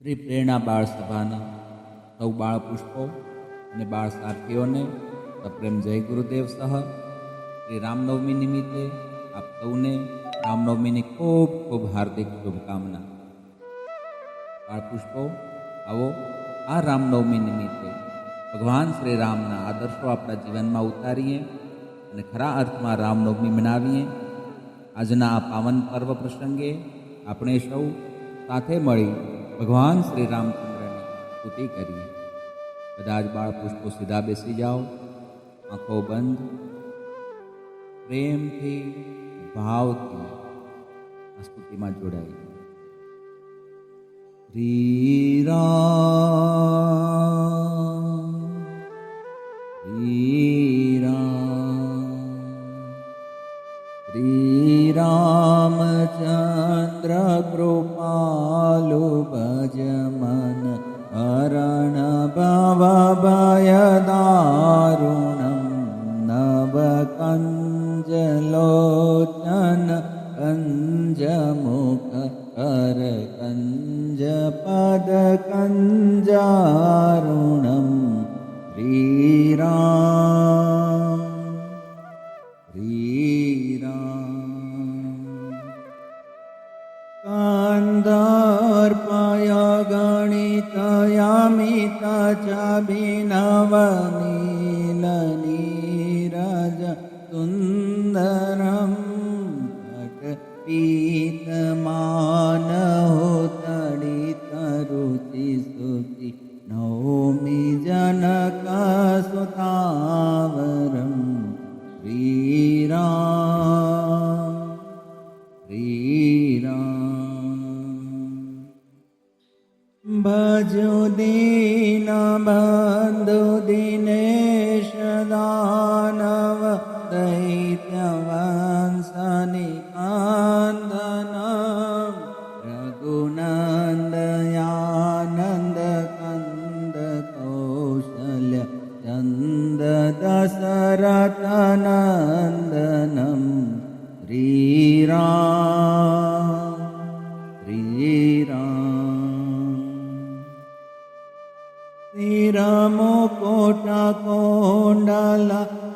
શ્રી પ્રેરણા બાળ સભાના સૌ બાળ પુષ્પો અને બાળ સાથીઓને સપ્રેમ જય ગુરુદેવ સહ શ્રી રામનવમી નિમિત્તે આપ સૌને રામનવમીની ખૂબ ખૂબ હાર્દિક શુભકામના. બાળ પુષ્પો, આવો આ રામનવમી નિમિત્તે ભગવાન શ્રી રામના આદર્શો આપણા જીવનમાં ઉતારીએ અને ખરા અર્થમાં રામનવમી મનાવીએ. આજના આ પાવન પર્વ પ્રસંગે આપણે સૌ સાથે મળી ભગવાન શ્રી રામચંદ્રની સ્તુતિ કરીએ. બધા જ બાળ પુષ્પો સીધા બેસી જાઓ, આંખો બંધ, પ્રેમથી ભાવથી આ સ્તુતિમાં જોડાઈ. શ્રી રામ શ્રી રામ શ્રી રામચંદ્ર કૃપાલુ ભજ મન હરણ ભવ ભય દારુણમ નવ કંજ લોચન કંજ મુખ કર કંજ પદ કંજારુણમ શ્રી રામ શ્રી રામ. કંદર્પય ગણિત યમિત ચાભિનવ નીલ નીરજ સુંદરમ પીત માનહો તડિત રુચિ સુચિ નૌમિ જનક સુતાવરમ શ્રી રામ શ્રી રામ. ભજો દીન બંધુ દિનેશ દાનવ દૈત્ય વંશનિ કાંદન રઘુનંદયાનંદ કંદ કૌશલ્ય ચંદ દશરથ નંદનમ શ્રી રામ શ્રી રામ. શિરમુકુટ કુંડલ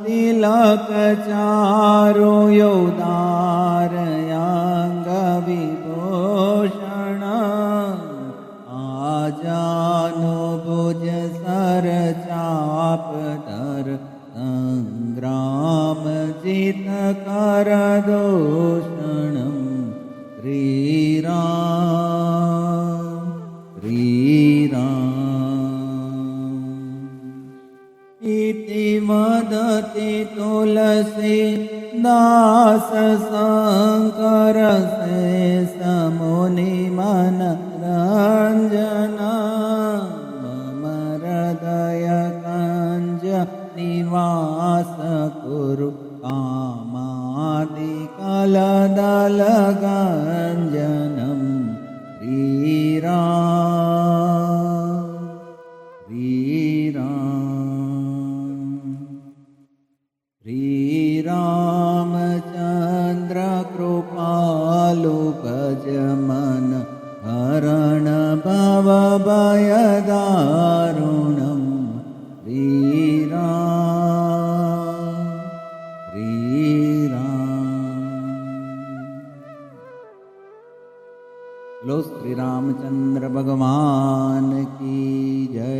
તિલક ચારુ યોદારયાંગ વિભૂષણ આજાનુભુજ સર ચાપ ધર સંગ્રામ જીત કર દૂષણમ શ્રી રામ શ્રી રામ. ઇતિ વદતિ તુલસી દાસ શંકર શેષ મુનિ મન રંજન મમ હૃદય કંજ નિવાસ કુરુ કામાદિ કલદલ ગંજનમ શ્રી રામ શ્રી રામ. શ્રી રામચંદ્ર કૃપાલુ ભજ મન હરણ ભવ ભય દારુણમ શ્રી રામ શ્રી રામ. લો શ્રી રામચંદ્ર ભગવાન કી જય.